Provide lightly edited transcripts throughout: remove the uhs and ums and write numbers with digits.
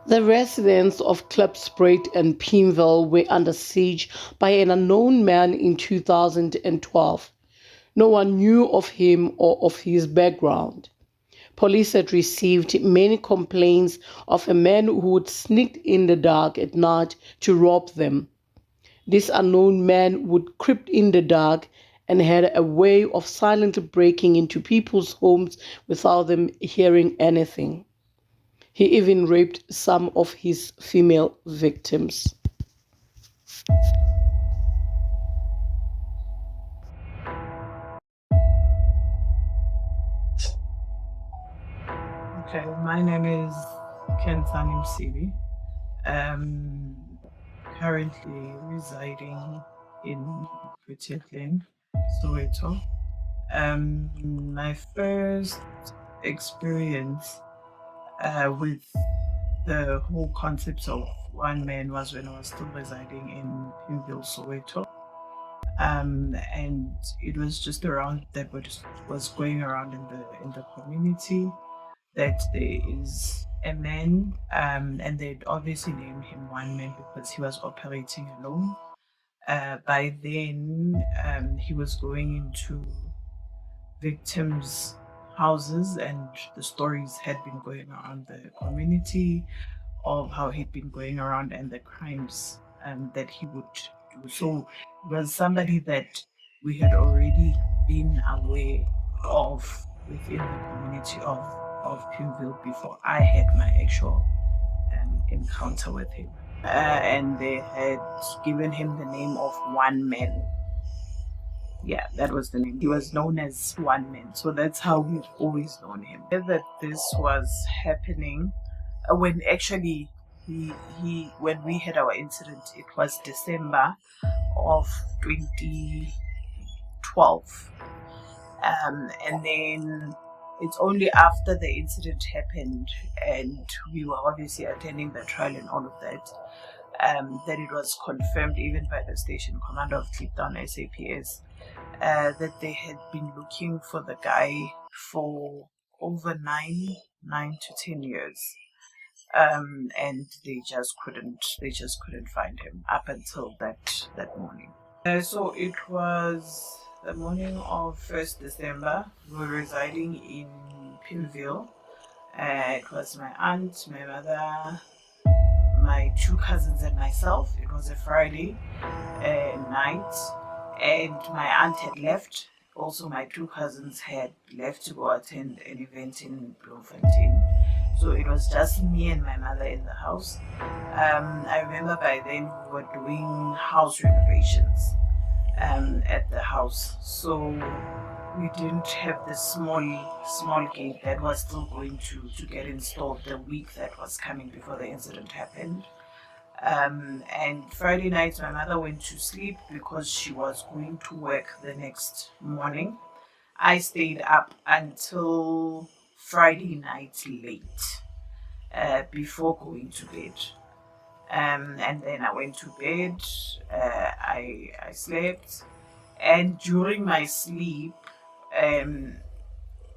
The residents of Klipspruit and Pimville were under siege by an unknown man in 2012. No one knew of him or of his background. Police had received many complaints of a man who would sneak in the dark at night to rob them. This unknown man would creep in the dark and had a way of silently breaking into people's homes without them hearing anything. He even raped some of his female victims. Okay, my name is Kensani Msibi. Um, Currently residing in Pretoria, Soweto. My first experience with the whole concept of one man was when I was still residing in Pimville, Soweto. And it was just around that was going around in the community that there is a man, and they'd obviously named him one man because he was operating alone. By then, he was going into victims' houses, and the stories had been going around the community of how he'd been going around and the crimes that he would do. So it was somebody that we had already been aware of within the community of Pimville before I had my actual encounter with him. And they had given him the name of One Man. Yeah, that was the name. He was known as One Man. So that's how we've always known him. That this was happening when actually when we had our incident, it was December of 2012. And then it's only after the incident happened and we were obviously attending the trial and all of that, that it was confirmed even by the station commander of Kliptown SAPS, that they had been looking for the guy for over 9 to 10 years. And they just couldn't find him up until that morning. So it was the morning of 1st December. We were residing in Pimville. It was my aunt, my mother, my two cousins, and myself. It was a Friday night, and my aunt had left. Also, my two cousins had left to go attend an event in Bloemfontein. So it was just me and my mother in the house. I remember by then we were doing house renovations at the house. So we didn't have the small gate that was still going to get installed the week that was coming before the incident happened. And Friday night, my mother went to sleep because she was going to work the next morning. I stayed up until Friday night late before going to bed. And then I went to bed, I slept, and during my sleep, I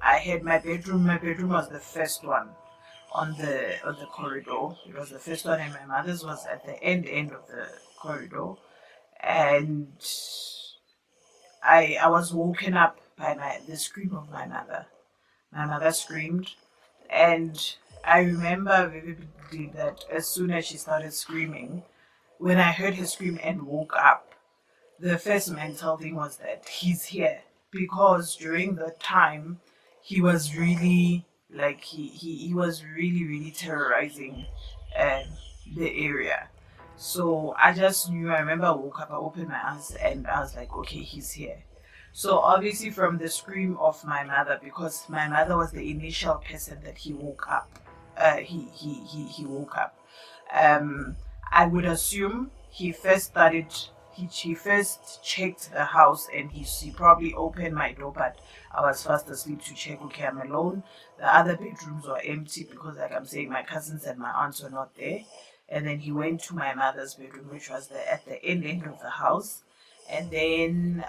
had my bedroom. My bedroom was the first one on the corridor. It was the first one, and my mother's was at the end of the corridor. And I was woken up by the scream of my mother. My mother screamed, and I remember vividly that as soon as she started screaming, when I heard her scream and woke up, the first mental thing was that he's here. Because during the time, he was really he was really terrorizing uh, the area. So I just knew. I remember I woke up, I opened my eyes, and I was like, okay, he's here. So obviously from the scream of my mother, because my mother was the initial person that he woke up. He woke up. Um, I would assume he first checked the house, and he probably opened my door, but I was fast asleep to check. Okay, I'm alone. The other bedrooms were empty because, like I'm saying, my cousins and my aunts were not there. And then he went to my mother's bedroom, which was at the end of the house. And then,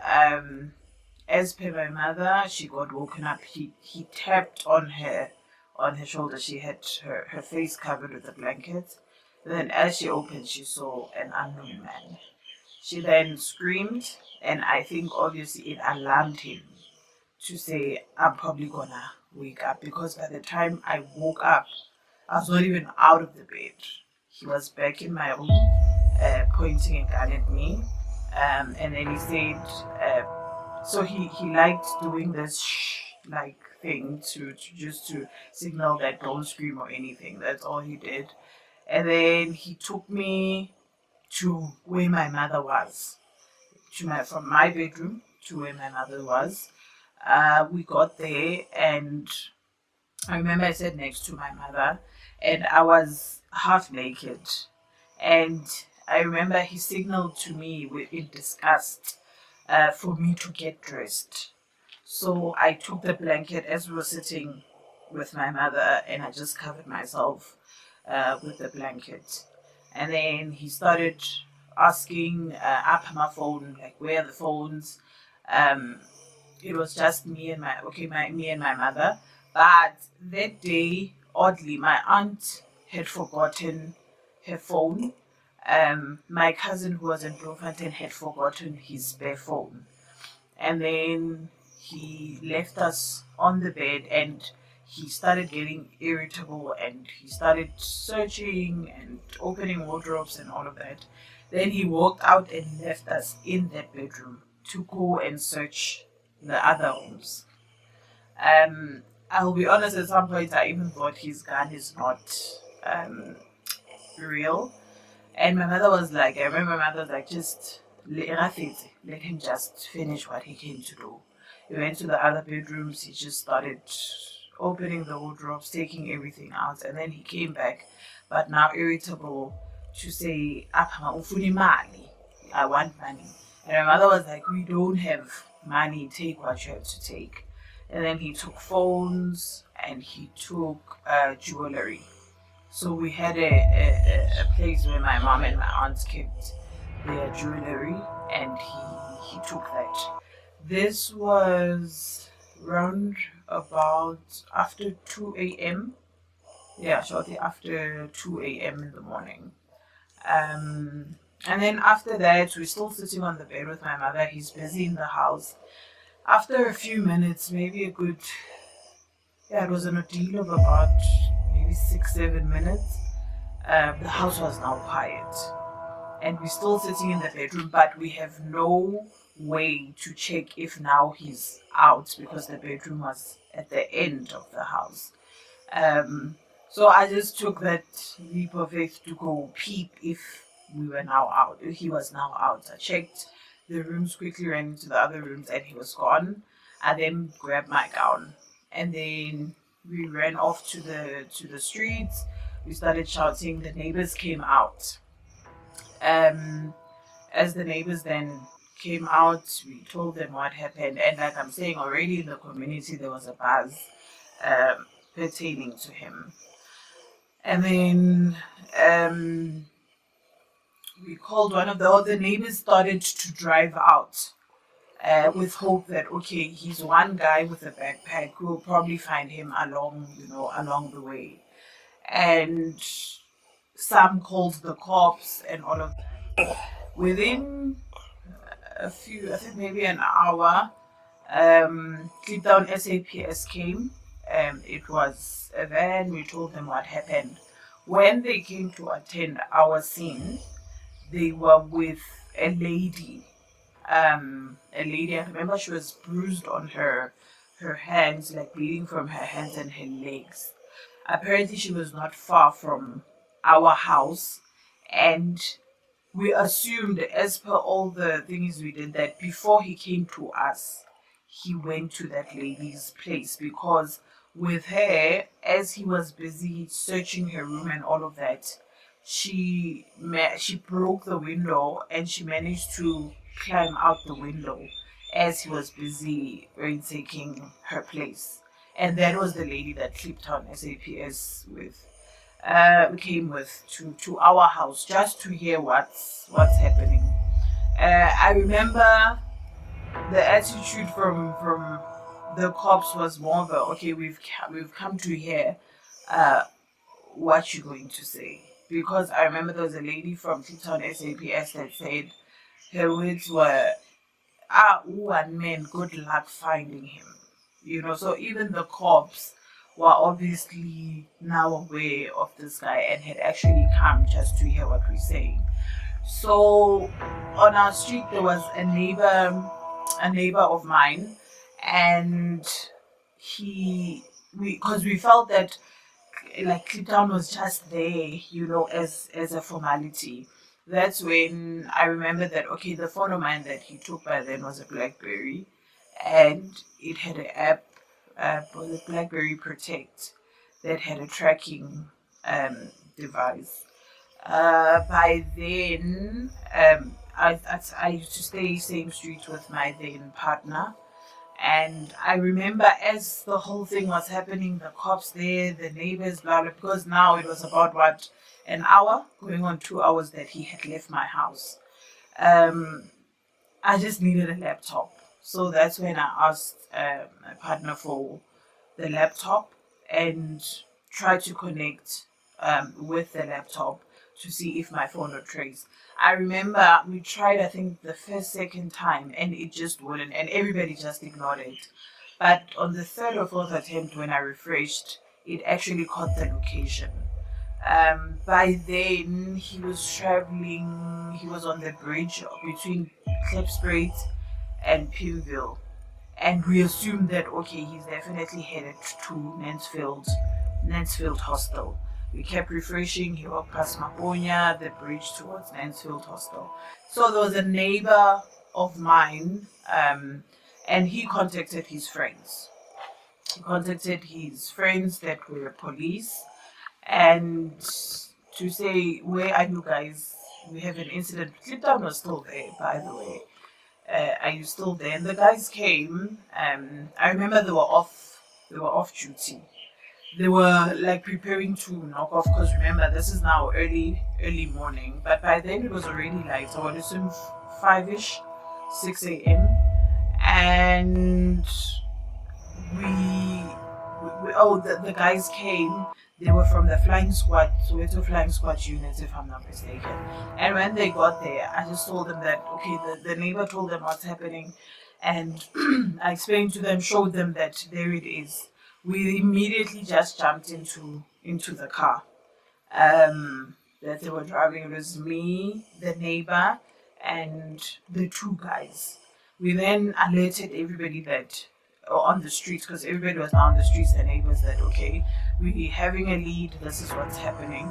as per my mother, she got woken up. He tapped on her on her shoulder. She had her face covered with a blanket. Then as she opened, she saw an unknown man. She then screamed, and I think obviously it alarmed him to say, I'm probably gonna wake up, because by the time I woke up, I was not even out of the bed. He was back in my room, pointing a gun at me. And then he said, so he liked doing this shh like thing to just to signal that don't scream or anything. That's all he did. And then he took me to where my mother was, from my bedroom to where my mother was. We got there, and I remember I sat next to my mother, and I was half naked. And I remember he signaled to me in disgust for me to get dressed. So I took the blanket as we were sitting with my mother, and I just covered myself with the blanket. And then he started asking up my phone, like, where are the phones? Um, it was just me and my mother. But that day, oddly, my aunt had forgotten her phone. My cousin who was in Bloemfontein had forgotten his spare phone. And then he left us on the bed, and he started getting irritable, and he started searching and opening wardrobes and all of that. Then he walked out and left us in that bedroom to go and search the other rooms. I'll be honest, at some point I even thought his gun is not real. And my mother was like, I remember my mother was like, just let him just finish what he came to do. He went to the other bedrooms, he just started opening the wardrobes, taking everything out, and then he came back, but now irritable, to say, "Apha, ufuna imali. I want money." And my mother was like, we don't have money, take what you have to take. And then he took phones, and he took jewelry. So we had a place where my mom and my aunts kept their jewelry, and he took that. This was round about after 2 a.m. Yeah, shortly after 2 a.m. in the morning. And then after that, we're still sitting on the bed with my mother. He's busy in the house. After a few minutes, maybe it was an ordeal of about maybe 6-7 minutes. The house was now quiet, and we're still sitting in the bedroom, but we have no way to check if now he's out, because the bedroom was at the end of the house. So I just took that leap of faith to go peep if we were now out. He was now out. I checked the rooms, quickly ran into the other rooms, and he was gone. I then grabbed my gown, and then we ran off to the streets. We started shouting. The neighbors came out. As the neighbors then came out, we told them what happened, and like I'm saying, already in the community there was a buzz pertaining to him. And then we called one of the neighbors started to drive out with hope that, okay, he's one guy with a backpack, we'll probably find him along the way. And some called the cops and all of that. Within I think maybe an hour, Clip Down SAPS came. It was a van. We told them what happened. When they came to attend our scene, they were with a lady. I remember she was bruised on her hands, like bleeding from her hands and her legs. Apparently she was not far from our house, and we assumed, as per all the things we did, that before he came to us, he went to that lady's place, because with her, as he was busy searching her room and all of that, she broke the window, and she managed to climb out the window as he was busy ransaking her place. And that was the lady that clipped on SAPS came with to our house, just to hear what's happening. I remember the attitude from the cops was more of a, okay, we've come to hear what you're going to say. Because I remember there was a lady from Clifton SAPS that said her words were, one man, good luck finding him. So even the cops were obviously now aware of this guy and had actually come just to hear what we're saying. So on our street there was a neighbor of mine, and because we felt that like Cliptown was just there, as a formality. That's when I remember that okay, the phone of mine that he took by then was a BlackBerry, and it had an app, was a BlackBerry Protect, that had a tracking device. By then, I used to stay same street with my then partner. And I remember as the whole thing was happening, the cops there, the neighbors, blah, blah, because now it was about what, an hour, going on 2 hours that he had left my house. I just needed a laptop. So that's when I asked my partner for the laptop and tried to connect with the laptop to see if my phone would trace. I remember we tried, I think, the first, second time, and it just wouldn't, and everybody just ignored it. But on the third or fourth attempt, when I refreshed, it actually caught the location. By then, he was traveling, he was on the bridge between Klipspruit and Pewville. And we assumed that, okay, he's definitely headed to Mansfield Hostel. We kept refreshing. He walked past Maponya, the bridge towards Mansfield Hostel. So there was a neighbor of mine, and he contacted his friends. He contacted his friends that were police, and to say, where are you guys? We have an incident. Cliptown was still there, by the way. Are you still there? And the guys came. I remember they were off. They were off duty. They were like preparing to knock off, because remember this is now early morning. But by then it was already light. So I would assume 5ish, 6 a.m. And the guys came. They were from the flying squad, Soweto flying squad units, if I'm not mistaken. And when they got there, I just told them that, okay, the neighbor told them what's happening. And I explained to them, showed them that there it is. We immediately just jumped into the car that they were driving. It was me, the neighbor, and the two guys. We then alerted everybody that on the streets, because everybody was now on the streets, the neighbors, that okay, we're having a lead, this is what's happening.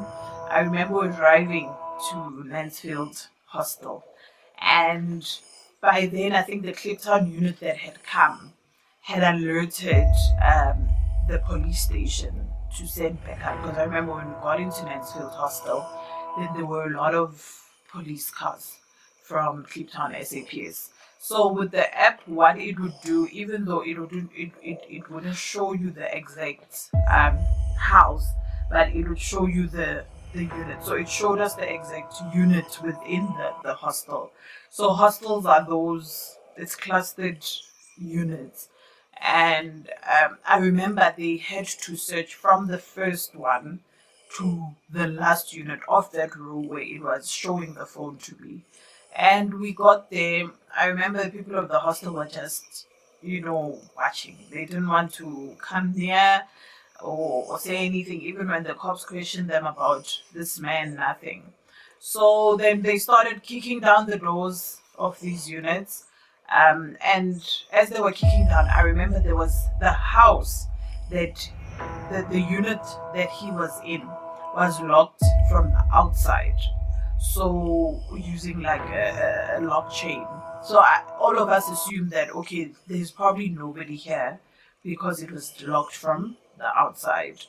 I remember driving to Mansfield Hostel, and by then I think the Cliptown unit that had come had alerted the police station to send backup, because I remember when we got into Mansfield Hostel, then there were a lot of police cars from Cliptown SAPS. So with the app, what it would do, even though it wouldn't show you the exact house, but it would show you the unit. So it showed us the exact unit within the hostel. So hostels are it's clustered units. And I remember they had to search from the first one to the last unit of that row where it was showing the phone to be. And we got there. I remember the people of the hostel were just, watching. They didn't want to come near or say anything, even when the cops questioned them about this man, nothing. So then they started kicking down the doors of these units. And as they were kicking down, I remember there was the house that the unit that he was in was locked from the outside. So using like a lock chain. So all of us assumed that, okay, there's probably nobody here because it was locked from the outside.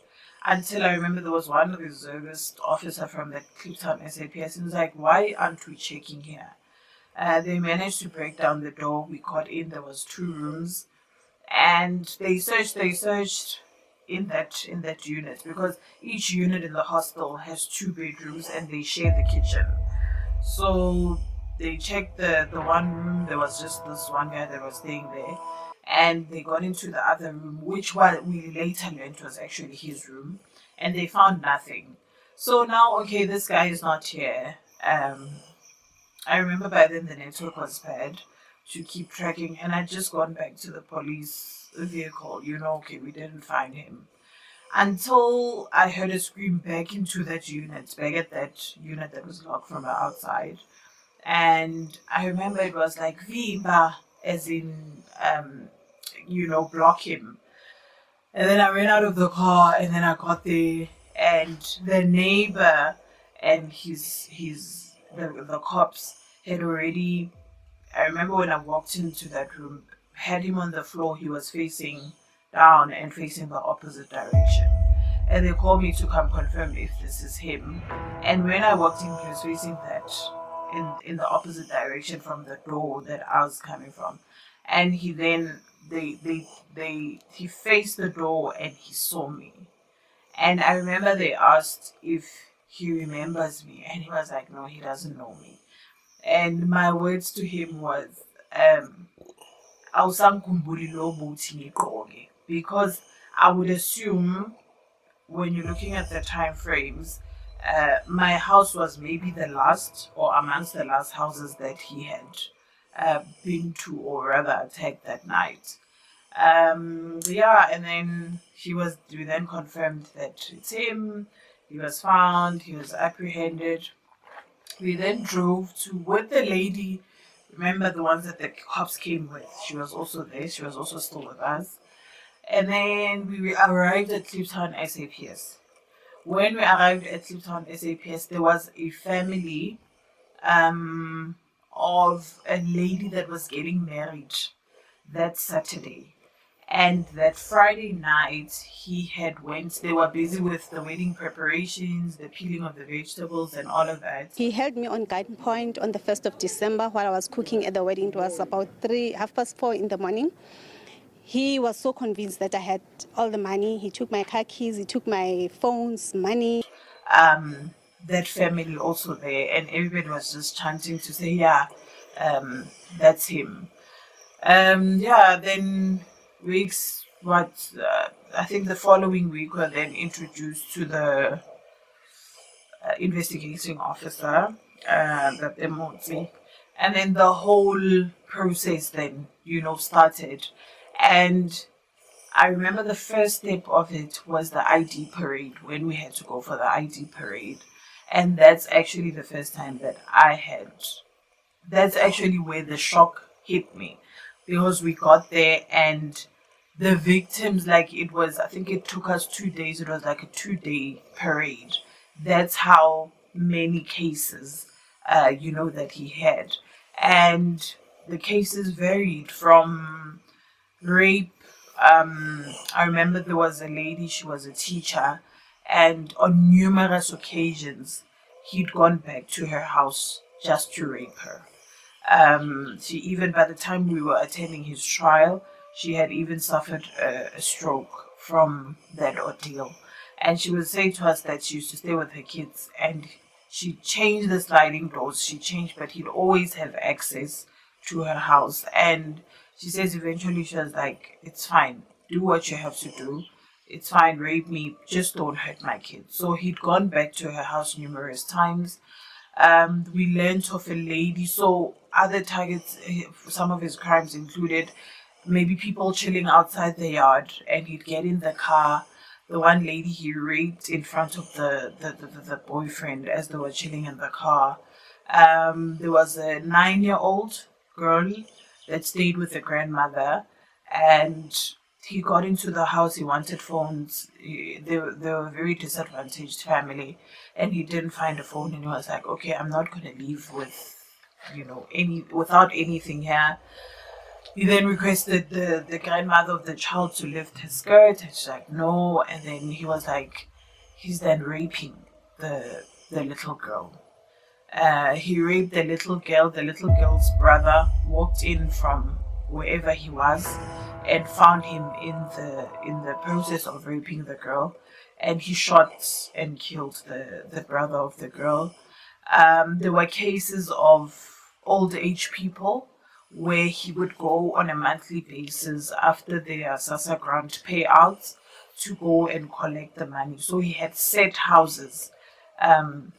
Until I remember there was one reservist officer from the Cliptown SAPS and was like, why aren't we checking here? They managed to break down the door. We got in. There was 2 rooms, and they searched in that unit, because each unit in the hostel has 2 bedrooms and they share the kitchen. So they checked the one room. There was just this one guy that was staying there, and they got into the other room, which what we later learned was actually his room, and they found nothing. So now, okay, this guy is not here. I remember by then the network was bad to keep tracking, and I'd just gone back to the police vehicle. Okay, we didn't find him until I heard a scream back into that unit, back at that unit that was locked from the outside. And I remember it was like Viva, as in, block him. And then I ran out of the car, and then I got there, and the neighbor and the cops had already. I remember when I walked into that room, had him on the floor. He was facing down and facing the opposite direction. And they called me to come confirm if this is him. And when I walked in, he was facing that in the opposite direction from the door that I was coming from. And he then he faced the door and he saw me. And I remember they asked if he remembers me, and he was like, no, he doesn't know me. And my words to him was, awusangikhumbuli lo buthi ngiqoke, because I would assume when you're looking at the time frames, my house was maybe the last or amongst the last houses that he had been to or rather attacked that night. And then we then confirmed that it's him. He was found, he was apprehended. We then drove with the lady. Remember the ones that the cops came with? She was also there. She was also still with us. And then we arrived at Kliptown SAPS. When we arrived at Kliptown SAPS, there was a family of a lady that was getting married that Saturday. And that Friday night, they were busy with the wedding preparations, the peeling of the vegetables and all of that. He held me on gunpoint on the 1st of December while I was cooking at the wedding. It was about 4:30 in the morning. He was so convinced that I had all the money. He took my car keys, he took my phones, money. That family also there, and everybody was just chanting to say, yeah, that's him. Then I think the following week were then introduced to the investigating officer, the Motsi, and then the whole process then, started. And I remember the first step of it was the ID parade, when we had to go for the ID parade. And that's actually the first time that that's actually where the shock hit me, because we got there and the victims, I think it took us 2 days. It was like a 2-day parade. That's how many cases, that he had. And the cases varied from rape. I remember there was a lady, she was a teacher, and on numerous occasions, he'd gone back to her house just to rape her. She even, by the time we were attending his trial, she had even suffered a stroke from that ordeal. And she would say to us that she used to stay with her kids, and she changed the sliding doors. But he'd always have access to her house. And she says eventually she was like, it's fine, do what you have to do. It's fine, rape me, just don't hurt my kids. So he'd gone back to her house numerous times. We learned of a lady. So other targets, some of his crimes included maybe people chilling outside the yard, and he'd get in the car. The one lady he raped in front of the boyfriend as they were chilling in the car. There was a 9-year-old girl that stayed with the grandmother, and he got into the house. He wanted phones. They were a very disadvantaged family, and he didn't find a phone. And he was like, "Okay, I'm not going to leave without anything here." He then requested the grandmother of the child to lift her skirt, and she's like, "No." And then he was like, he's then raping the little girl. He raped the little girl. The little girl's brother walked in from wherever he was and found him in the process of raping the girl, and he shot and killed the brother of the girl. There were cases of old age people where he would go on a monthly basis after their SASSA grant payouts to go and collect the money. So he had set houses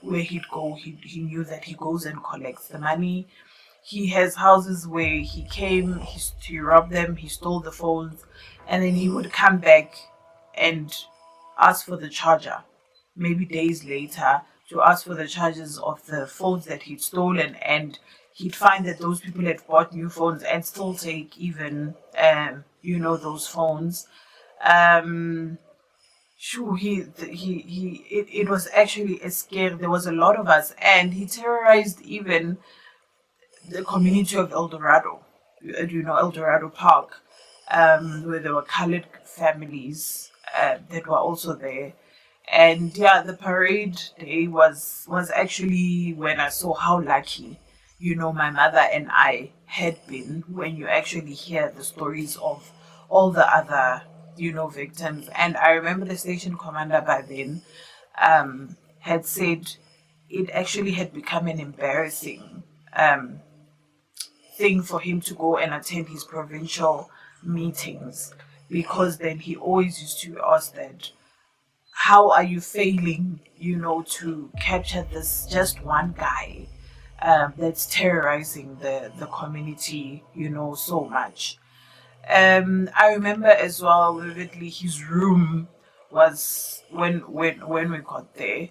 where he'd go. He knew that he goes and collects the money. He has houses where he came, he robbed them, he stole the phones, and then he would come back and ask for the charger, maybe days later, to ask for the charges of the phones that he'd stolen, and he'd find that those people had bought new phones and still take even, those phones. Sure, it was actually a scare. There was a lot of us, and he terrorized even the community of El Dorado, El Dorado Park, where there were colored families that were also there. And yeah, the parade day was actually when I saw how lucky, my mother and I had been, when you actually hear the stories of all the other, victims. And I remember the station commander by then had said it actually had become an embarrassing thing for him to go and attend his provincial meetings, because then he always used to ask that, how are you failing, to capture this just one guy that's terrorizing the community, so much. I remember as well vividly his room was, when we got there,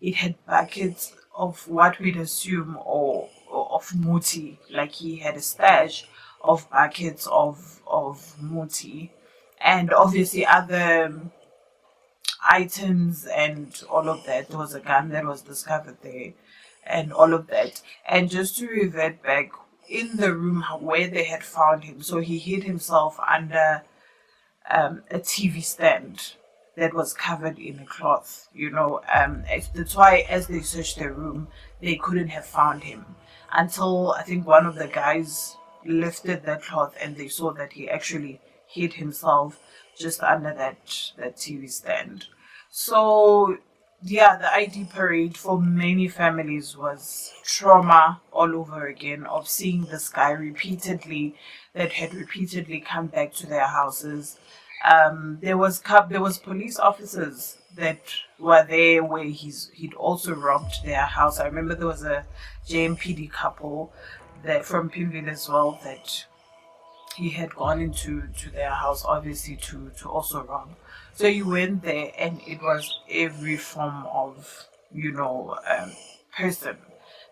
it had buckets of what we'd assume or of muti, like he had a stash of buckets of muti, and obviously other items and all of that. There was a gun that was discovered there and all of that. And just to revert back, in the room where they had found him, so he hid himself under a TV stand that was covered in a cloth, That's why as they searched the room, they couldn't have found him until I think one of the guys lifted that cloth and they saw that he actually hid himself just under that TV stand. So yeah, the ID parade for many families was trauma all over again, of seeing this guy repeatedly, that had repeatedly come back to their houses. There was police officers that were there where he'd also robbed their house. I remember there was a JMPD couple that from Pimville as well, that he had gone into their house, obviously to also rob. So you went there and it was every form of, person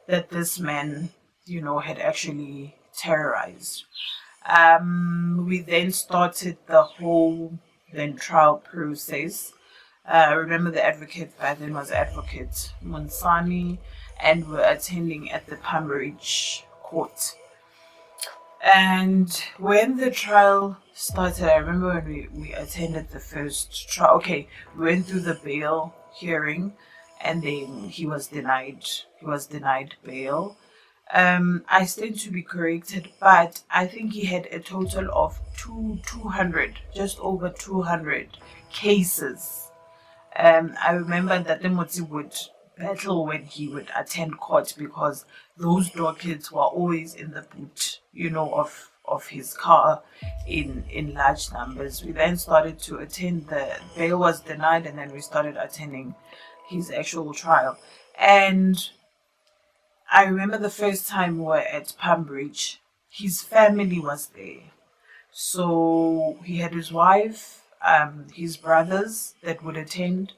that this man, had actually terrorized. We then started the whole trial process. Remember the advocate by then was Advocate Mdlolo, and we're attending at the Pambridge court. And when the trial started, I remember when we attended the first trial. Okay, we went through the bail hearing, and then he was denied. He was denied bail. I stand to be corrected, but I think he had a total of 200, just over 200 cases. I remember that Motsi would battle when he would attend court, because those dockets were always in the boot, of his car in large numbers. We then started to attend, the bail was denied, and then we started attending his actual trial. And I remember the first time we were at Pambridge, his family was there. So he had his wife, his brothers that would attend.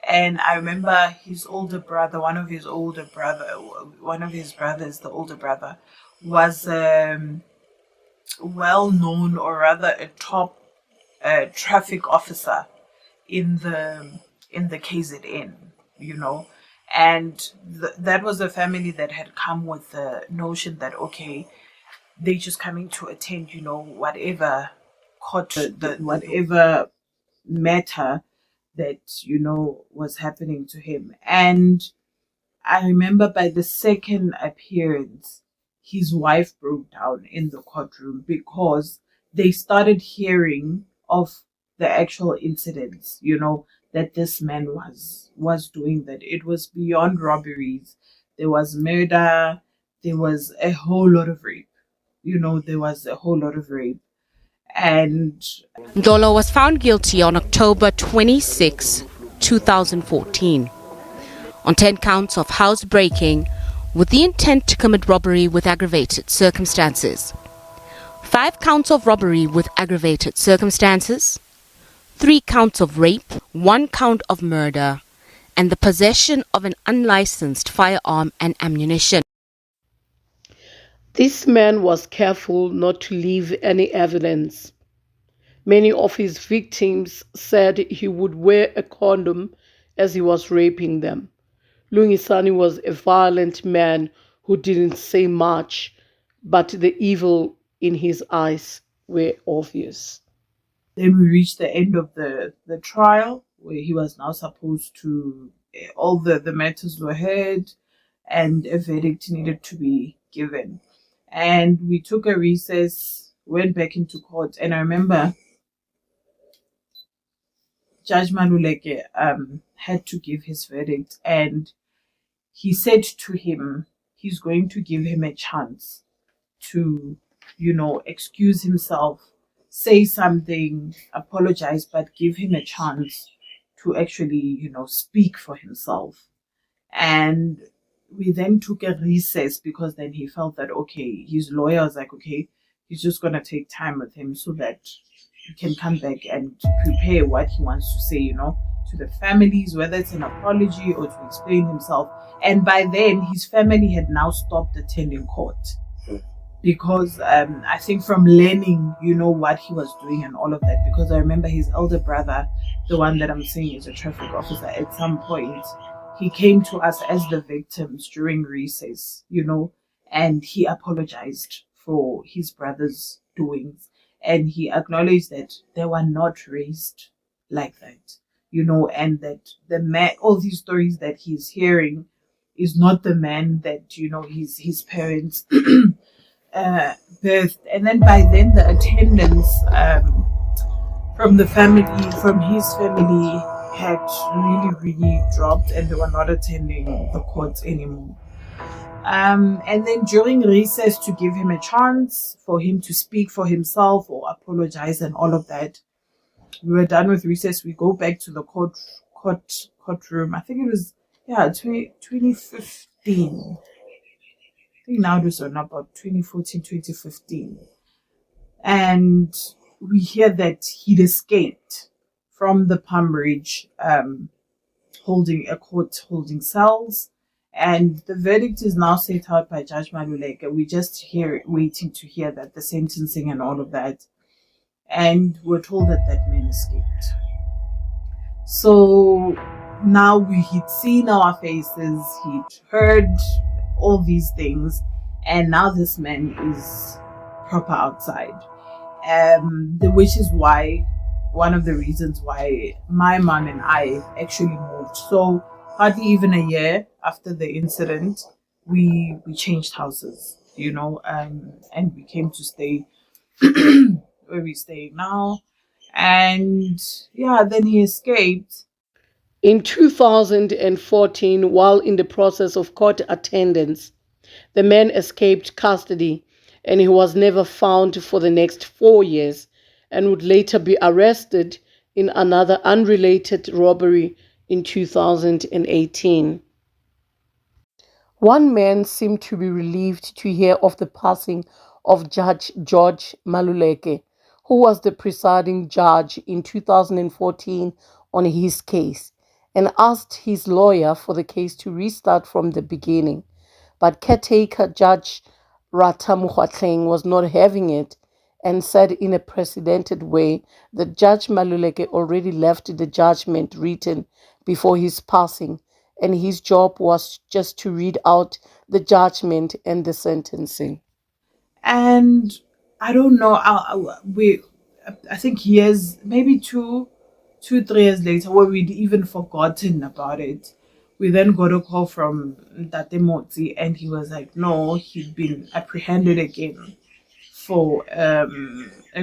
And I remember his older brother, one of his brothers, the older brother, was well known, or rather a top traffic officer in the KZN, and that was a family that had come with the notion that, okay, they're just coming to attend, whatever court, whatever matter that, was happening to him. And I remember by the second appearance, his wife broke down in the courtroom, because they started hearing of the actual incidents, that this man was doing, that it was beyond robberies. There was murder, there was a whole lot of rape, there was a whole lot of rape. And Mdlolo was found guilty on October 26, 2014, on 10 counts of housebreaking with the intent to commit robbery with aggravated circumstances, 5 counts of robbery with aggravated circumstances, 3 counts of rape, 1 count of murder, and the possession of an unlicensed firearm and ammunition. This man was careful not to leave any evidence. Many of his victims said he would wear a condom as he was raping them. Lungisani was a violent man who didn't say much, but the evil in his eyes were obvious. then we reached the end of the trial, where he was now supposed to, all the matters were heard and a verdict needed to be given. And we took a recess, went back into court, and I remember Judge Maluleke had to give his verdict, and he said to him he's going to give him a chance to, excuse himself, say something, apologize, but give him a chance to actually, speak for himself. And we then took a recess because then he felt that, okay, his lawyer was like, okay, he's just going to take time with him so that he can come back and prepare what he wants to say, to the families, whether it's an apology or to explain himself. And by then, his family had now stopped attending court because I think from learning, what he was doing and all of that, because I remember his elder brother, the one that I'm saying is a traffic officer, at some point, he came to us as the victims during recess, and he apologized for his brother's doings. And he acknowledged that they were not raised like that, and that the man, all these stories that he's hearing is not the man that, his parents birthed. And then by then the attendance from the family, from his family, had really dropped, and they were not attending the courts anymore. And then during recess, to give him a chance for him to speak for himself or apologize and all of that, we were done with recess. We go back to the courtroom. I think it was 2015. I think now it was on about 2014, 2015. And we hear that he'd escaped from the Palm Ridge, holding cells. And the verdict is now set out by Judge Maluleke. We're just here waiting to hear that, the sentencing and all of that. And we're told that that man escaped. So now he'd seen our faces, he'd heard all these things, and now this man is proper outside. Which is why, one of the reasons why my mom and I actually moved. So hardly even a year after the incident, we changed houses, and we came to stay where we stay now. And then he escaped. In 2014, while in the process of court attendance, the man escaped custody and he was never found for the next 4 years and would later be arrested in another unrelated robbery in 2018. One man seemed to be relieved to hear of the passing of Judge George Maluleke, who was the presiding judge in 2014 on his case, and asked his lawyer for the case to restart from the beginning. But caretaker Judge Rata Mokgoatlheng was not having it and said in a precedented way that Judge Maluleke already left the judgment written before his passing, and his job was just to read out the judgment and the sentencing. And I don't know, I think years, maybe 3 years later, where we'd even forgotten about it, we then got a call from Tate Motsi, and he was like, no, he'd been apprehended again for a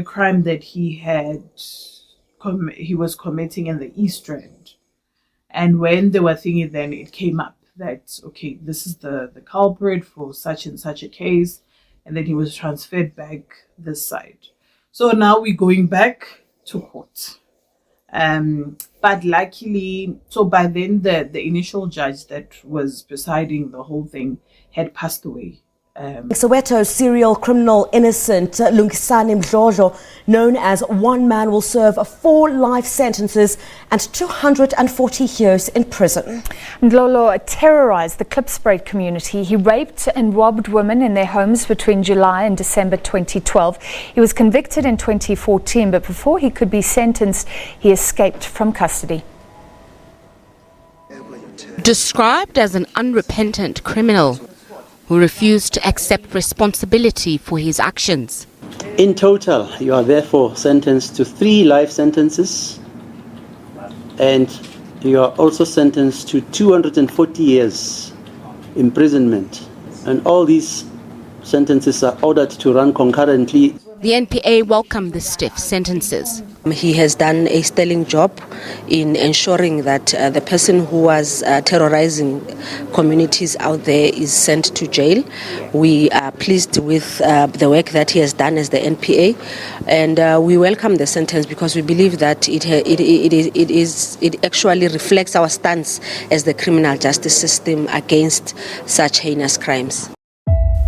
crime that he was committing in the East End. And when they were thinking, then it came up that, okay, this is the culprit for such and such a case. and then he was transferred back this side. So now we're going back to court. But luckily, so by then the initial judge that was presiding the whole thing had passed away. Soweto serial criminal innocent Lungisani Mdlolo, known as One Man, will serve 4 life sentences and 240 years in prison. Mdlolo terrorized the Klipspruit community. He raped and robbed women in their homes between July and December 2012. He was convicted in 2014, but before he could be sentenced, he escaped from custody. Described as an unrepentant criminal who refused to accept responsibility for his actions. In total, you are therefore sentenced to 3 life sentences, and you are also sentenced to 240 years imprisonment. And all these sentences are ordered to run concurrently. The NPA welcomed the stiff sentences. He has done a sterling job in ensuring that the person who was terrorizing communities out there is sent to jail. We are pleased with the work that he has done as the NPA, and we welcome the sentence because we believe that it actually reflects our stance as the criminal justice system against such heinous crimes.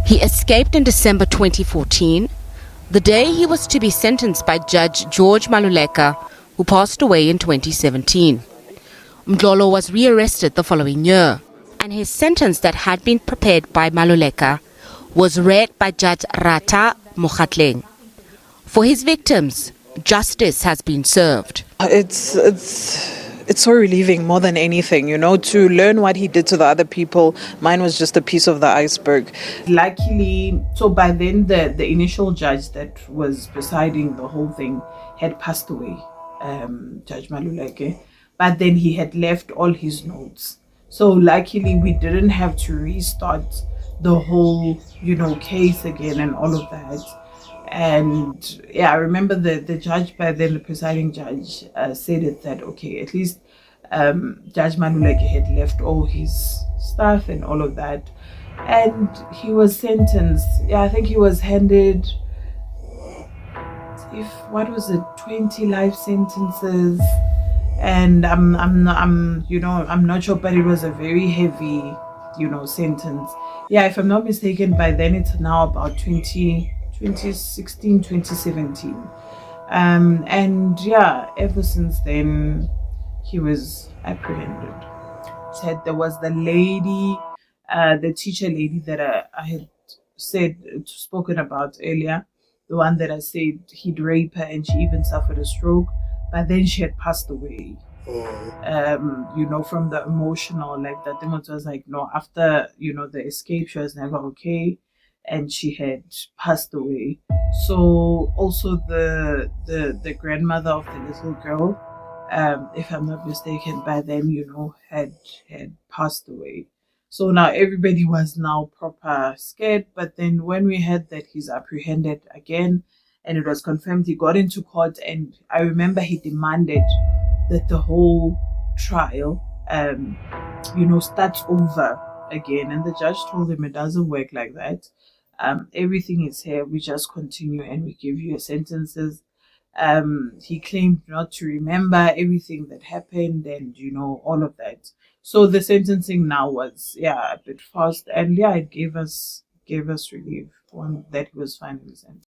He escaped in December 2014, the day he was to be sentenced by Judge George Maluleka, who passed away in 2017. Mdlolo was rearrested the following year, and his sentence that had been prepared by Maluleka was read by Judge Rata Mokgatleng. For his victims, justice has been served. It's so relieving more than anything, to learn what he did to the other people. Mine was just a piece of the iceberg. Luckily, so by then the initial judge that was presiding the whole thing had passed away, Judge Maluleke, but then he had left all his notes. So luckily we didn't have to restart the whole, case again and all of that. And yeah, I remember the judge by then, the presiding judge, said it that, okay, at least Judge Maluleke had left all his stuff and all of that. And he was sentenced. Yeah, I think he was handed, 20 life sentences. And I'm not sure, but it was a very heavy, sentence. Yeah, if I'm not mistaken, by then it's now about 2016, 2017. And yeah, ever since then, he was apprehended. Said there was the lady, the teacher lady that I had spoken about earlier, the one that I said he'd rape her and she even suffered a stroke, but then she had passed away. From the emotional, like that thing was like, no, after, the escape, she was never okay. And she had passed away. So also the grandmother of the little girl, if I'm not mistaken, by then, had passed away. So now everybody was now proper scared. But then when we heard that he's apprehended again, and it was confirmed, he got into court, and I remember he demanded that the whole trial, starts over again. And the judge told him it doesn't work like that. Everything is here. We just continue and we give you your sentences. He claimed not to remember everything that happened and, all of that. So the sentencing now was, a bit fast. And it gave us relief that he was finally sentenced.